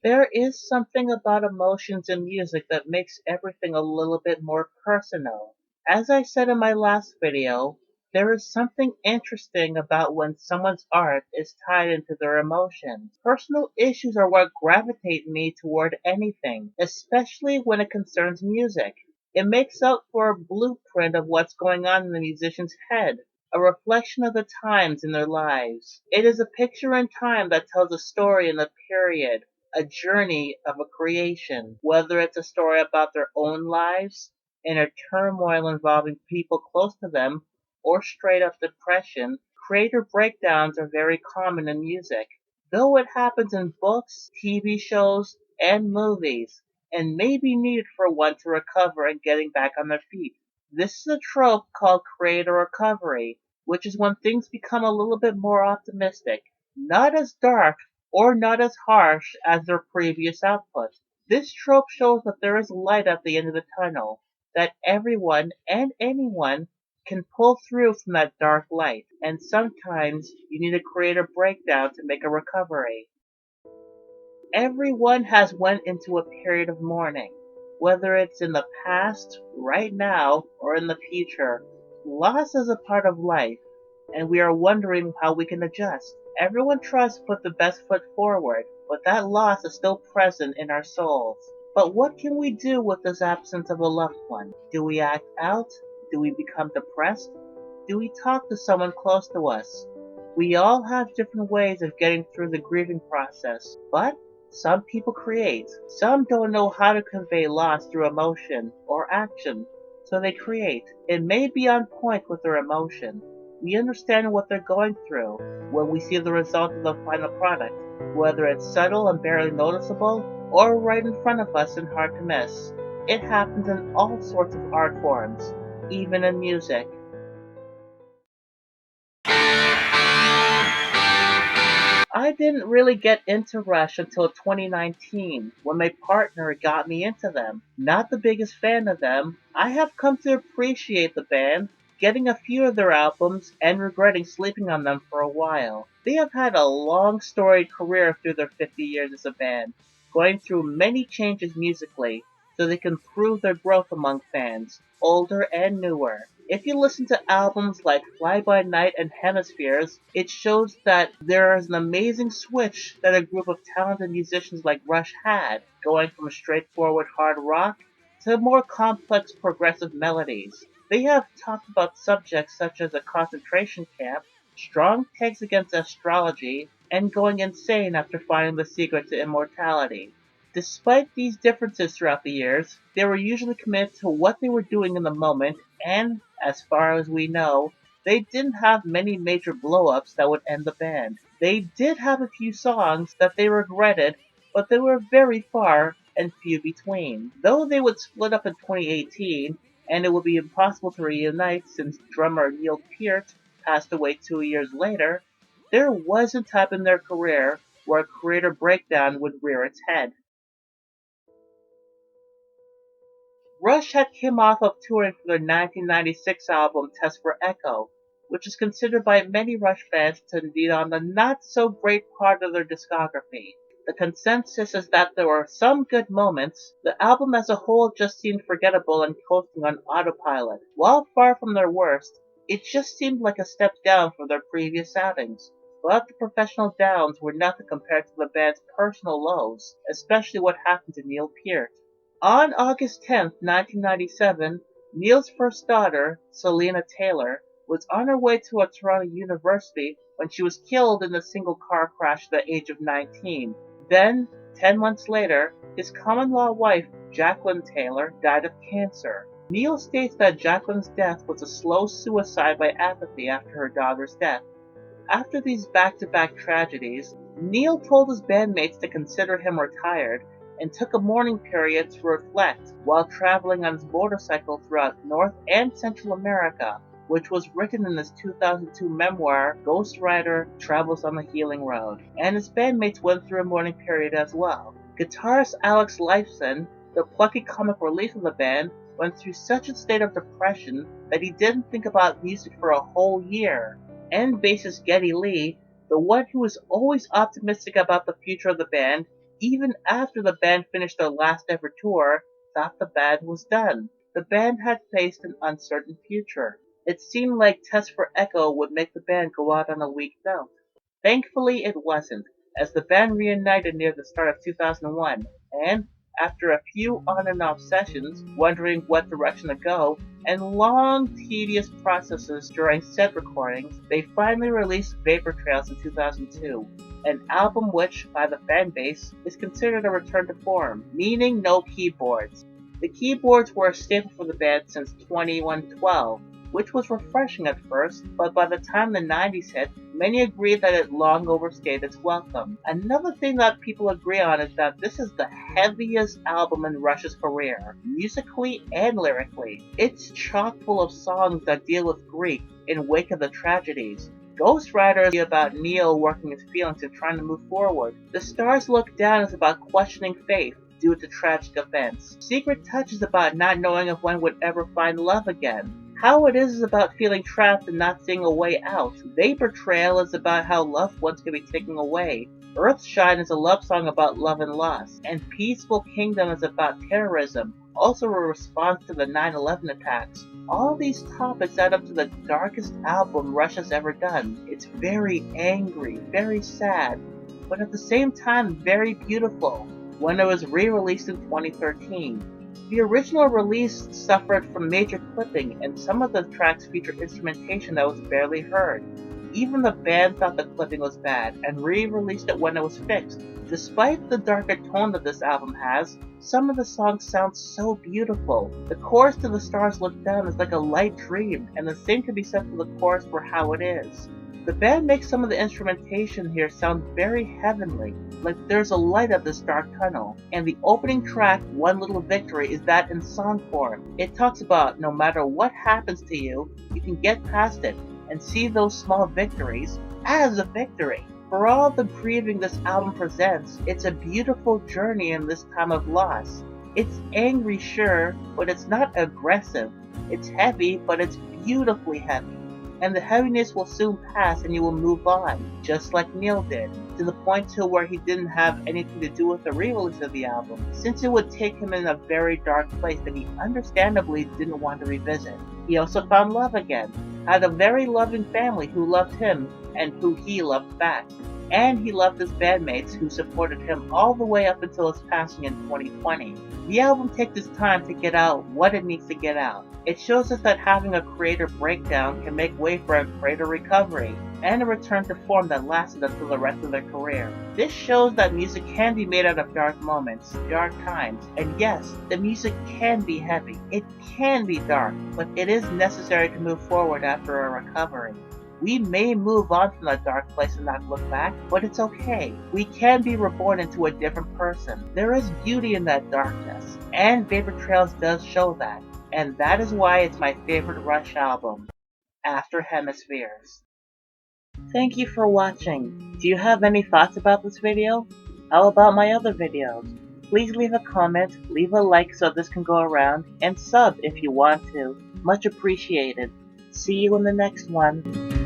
There is something about emotions in music that makes everything a little bit more personal. As I said in my last video, there is something interesting about when someone's art is tied into their emotions. Personal issues are what gravitate me toward anything, especially when it concerns music. It makes up for a blueprint of what's going on in the musician's head, a reflection of the times in their lives. It is a picture in time that tells a story in the period, a journey of a creation, whether it's a story about their own lives, inner turmoil involving people close to them, or straight up depression. Creator breakdowns are very common in music, though it happens in books, TV shows, and movies, and may be needed for one to recover and getting back on their feet. This is a trope called creator recovery, which is when things become a little bit more optimistic, not as dark or not as harsh as their previous output. This trope shows that there is light at the end of the tunnel, that everyone and anyone can pull through from that dark light, and sometimes you need a creative breakdown to make a recovery. Everyone has went into a period of mourning, whether it's in the past, right now, or in the future. Loss is a part of life, and we are wondering how we can adjust. Everyone tries to put the best foot forward, but that loss is still present in our souls. But what can we do with this absence of a loved one? Do we act out? Do we become depressed? Do we talk to someone close to us? We all have different ways of getting through the grieving process, but some people create. Some don't know how to convey loss through emotion or action, so they create. It may be on point with their emotion. We understand what they're going through when we see the result of the final product, whether it's subtle and barely noticeable, or right in front of us and hard to miss. It happens in all sorts of art forms, even in music. I didn't really get into Rush until 2019, when my partner got me into them. Not the biggest fan of them, I have come to appreciate the band, getting a few of their albums and regretting sleeping on them for a while. They have had a long storied career through their 50 years as a band, going through many changes musically, so they can prove their growth among fans, older and newer. If you listen to albums like Fly By Night and Hemispheres, it shows that there is an amazing switch that a group of talented musicians like Rush had, going from straightforward hard rock to more complex progressive melodies. They have talked about subjects such as a concentration camp, strong takes against astrology, and going insane after finding the secret to immortality. Despite these differences throughout the years, they were usually committed to what they were doing in the moment, and, as far as we know, they didn't have many major blow-ups that would end the band. They did have a few songs that they regretted, but they were very far and few between. Though they would split up in 2018, and it would be impossible to reunite since drummer Neil Peart passed away 2 years later, there was a time in their career where a creator breakdown would rear its head. Rush had come off of touring for their 1996 album Test for Echo, which is considered by many Rush fans to be on the not-so-great part of their discography. The consensus is that there were some good moments. The album as a whole just seemed forgettable and coasting on autopilot. While far from their worst, it just seemed like a step down from their previous outings. But the professional downs were nothing compared to the band's personal lows, especially what happened to Neil Peart. On August 10, 1997, Neil's first daughter, Selena Taylor, was on her way to a Toronto university when she was killed in a single car crash at the age of 19. Then, 10 months later, his common-law wife, Jacqueline Taylor, died of cancer. Neil states that Jacqueline's death was a slow suicide by apathy after her daughter's death. After these back-to-back tragedies, Neil told his bandmates to consider him retired and took a mourning period to reflect while traveling on his motorcycle throughout North and Central America, which was written in his 2002 memoir, Ghost Rider Travels on the Healing Road. And his bandmates went through a mourning period as well. Guitarist Alex Lifeson, the plucky comic relief of the band, went through such a state of depression that he didn't think about music for a whole year. And bassist Geddy Lee, the one who was always optimistic about the future of the band, even after the band finished their last ever tour, thought the band was done. The band had faced an uncertain future. It seemed like Test for Echo would make the band go out on a weak note. Thankfully, it wasn't, as the band reunited near the start of 2001, and, after a few on and off sessions, wondering what direction to go, and long, tedious processes during set recordings, they finally released Vapor Trails in 2002, an album which, by the fanbase, is considered a return to form, meaning no keyboards. The keyboards were a staple for the band since 2112, which was refreshing at first, but by the time the 90s hit, many agreed that it long overstayed its welcome. Another thing that people agree on is that this is the heaviest album in Rush's career, musically and lyrically. It's chock full of songs that deal with grief in wake of the tragedies. Ghost Rider is about Neil working his feelings and trying to move forward. The Stars Look Down is about questioning faith due to tragic events. Secret Touch is about not knowing if one would ever find love again. How It Is about feeling trapped and not seeing a way out. Vapor Trail is about how loved ones can be taken away. Earthshine is a love song about love and loss. And Peaceful Kingdom is about terrorism, also a response to the 9/11 attacks. All these topics add up to the darkest album Rush has ever done. It's very angry, very sad, but at the same time very beautiful. When it was re-released in 2013. The original release suffered from major clipping, and some of the tracks featured instrumentation that was barely heard. Even the band thought the clipping was bad, and re-released it when it was fixed. Despite the darker tone that this album has, some of the songs sound so beautiful. The chorus to The Stars Look Down is like a light dream, and the same can be said for the chorus for How It Is. The band makes some of the instrumentation here sound very heavenly, like there's a light at this dark tunnel. And the opening track, One Little Victory, is that in song form. It talks about no matter what happens to you, you can get past it and see those small victories as a victory. For all the grieving this album presents, it's a beautiful journey in this time of loss. It's angry, sure, but it's not aggressive. It's heavy, but it's beautifully heavy. And the heaviness will soon pass and you will move on, just like Neil did, to the point to where he didn't have anything to do with the re-release of the album, since it would take him in a very dark place that he understandably didn't want to revisit. He also found love again, had a very loving family who loved him and who he loved back. And he loved his bandmates who supported him all the way up until his passing in 2020. The album takes its time to get out what it needs to get out. It shows us that having a creator breakdown can make way for a creator recovery, and a return to form that lasted until the rest of their career. This shows that music can be made out of dark moments, dark times, and yes, the music can be heavy, it can be dark, but it is necessary to move forward after a recovery. We may move on from that dark place and not look back, but it's okay. We can be reborn into a different person. There is beauty in that darkness, and Vapor Trails does show that. And that is why it's my favorite Rush album, after Hemispheres. Thank you for watching. Do you have any thoughts about this video? How about my other videos? Please leave a comment, leave a like so this can go around, and sub if you want to. Much appreciated. See you in the next one.